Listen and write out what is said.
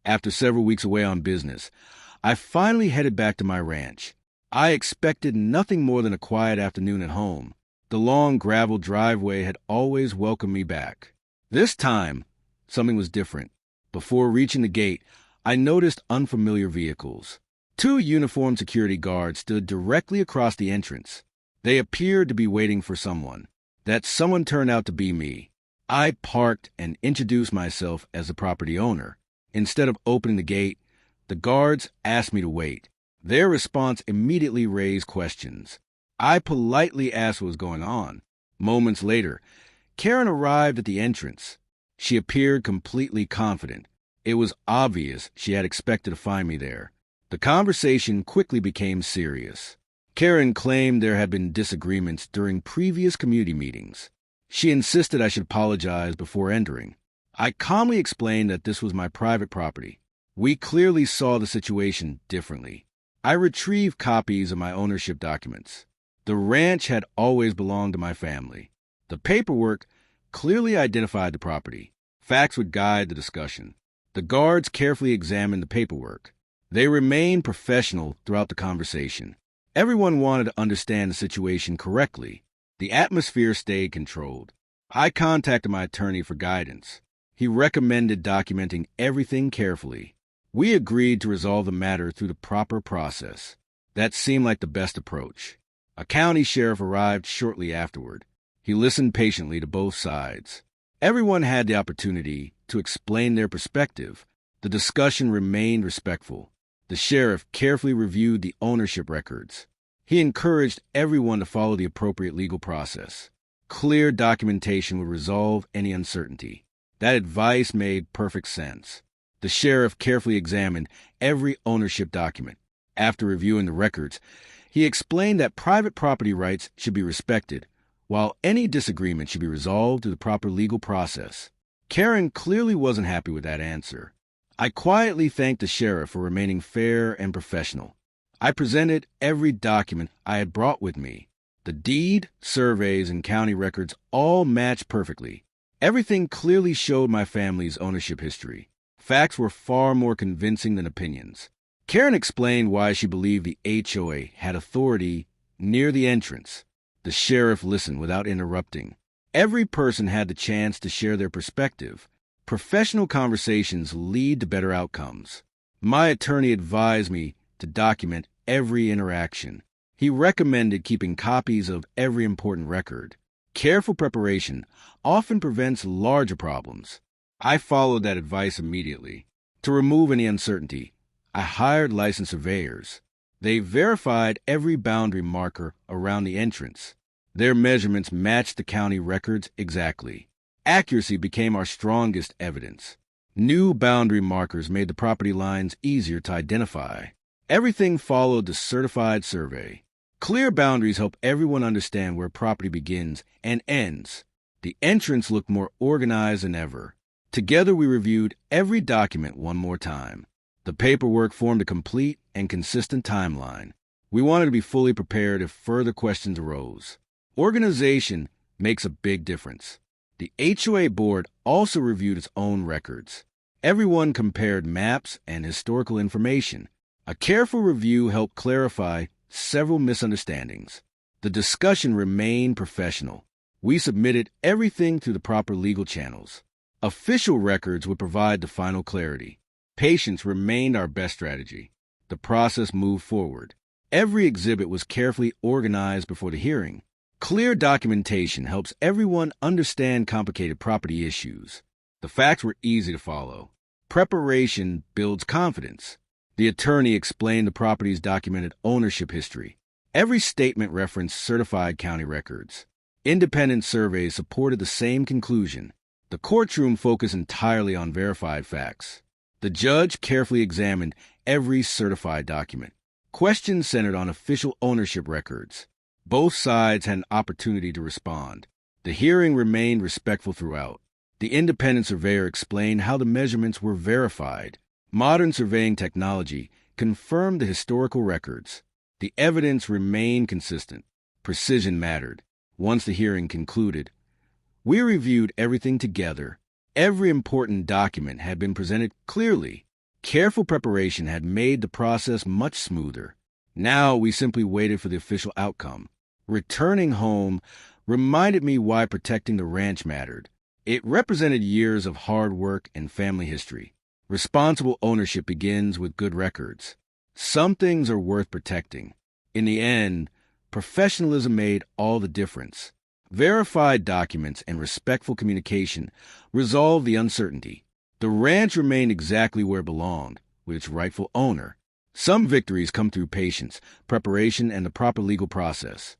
After several weeks away on business, I finally headed back to my ranch. I expected nothing more than a quiet afternoon at home. The long gravel driveway had always welcomed me back. This time, something was different. Before reaching the gate, I noticed unfamiliar vehicles. Two uniformed security guards stood directly across the entrance. They appeared to be waiting for someone. That someone turned out to be me. I parked and introduced myself as the property owner. Instead of opening the gate, the guards asked me to wait. Their response immediately raised questions. I politely asked what was going on. Moments later, Karen arrived at the entrance. She appeared completely confident. It was obvious she had expected to find me there. The conversation quickly became serious. Karen claimed there had been disagreements during previous community meetings. She insisted I should apologize before entering. I calmly explained that this was my private property. We clearly saw the situation differently. I retrieved copies of my ownership documents. The ranch had always belonged to my family. The paperwork clearly identified the property. Facts would guide the discussion. The guards carefully examined the paperwork. They remained professional throughout the conversation. Everyone wanted to understand the situation correctly. The atmosphere stayed controlled. I contacted my attorney for guidance. He recommended documenting everything carefully. We agreed to resolve the matter through the proper process. That seemed like the best approach. A county sheriff arrived shortly afterward. He listened patiently to both sides. Everyone had the opportunity to explain their perspective. The discussion remained respectful. The sheriff carefully reviewed the ownership records. He encouraged everyone to follow the appropriate legal process. Clear documentation would resolve any uncertainty. That advice made perfect sense. The sheriff carefully examined every ownership document. After reviewing the records, he explained that private property rights should be respected, while any disagreement should be resolved through the proper legal process. Karen clearly wasn't happy with that answer. I quietly thanked the sheriff for remaining fair and professional. I presented every document I had brought with me. The deed, surveys, and county records all matched perfectly. Everything clearly showed my family's ownership history. Facts were far more convincing than opinions. Karen explained why she believed the HOA had authority near the entrance. The sheriff listened without interrupting. Every person had the chance to share their perspective. Professional conversations lead to better outcomes. My attorney advised me to document every interaction. He recommended keeping copies of every important record. Careful preparation often prevents larger problems. I followed that advice immediately. To remove any uncertainty, I hired licensed surveyors. They verified every boundary marker around the entrance. Their measurements matched the county records exactly. Accuracy became our strongest evidence. New boundary markers made the property lines easier to identify. Everything followed the certified survey. Clear boundaries help everyone understand where property begins and ends. The entrance looked more organized than ever. Together we reviewed every document one more time. The paperwork formed a complete and consistent timeline. We wanted to be fully prepared if further questions arose. Organization makes a big difference. The HOA board also reviewed its own records. Everyone compared maps and historical information. A careful review helped clarify several misunderstandings. The discussion remained professional. We submitted everything through the proper legal channels. Official records would provide the final clarity. Patience remained our best strategy. The process moved forward. Every exhibit was carefully organized before the hearing. Clear documentation helps everyone understand complicated property issues. The facts were easy to follow. Preparation builds confidence. The attorney explained the property's documented ownership history. Every statement referenced certified county records. Independent surveys supported the same conclusion. The courtroom focused entirely on verified facts. The judge carefully examined every certified document. Questions centered on official ownership records. Both sides had an opportunity to respond. The hearing remained respectful throughout. The independent surveyor explained how the measurements were verified. Modern surveying technology confirmed the historical records. The evidence remained consistent. Precision mattered. Once the hearing concluded, we reviewed everything together. Every important document had been presented clearly. Careful preparation had made the process much smoother. Now we simply waited for the official outcome. Returning home reminded me why protecting the ranch mattered. It represented years of hard work and family history. Responsible ownership begins with good records. Some things are worth protecting. In the end, professionalism made all the difference. Verified documents and respectful communication resolved the uncertainty. The ranch remained exactly where it belonged, with its rightful owner. Some victories come through patience, preparation, and the proper legal process.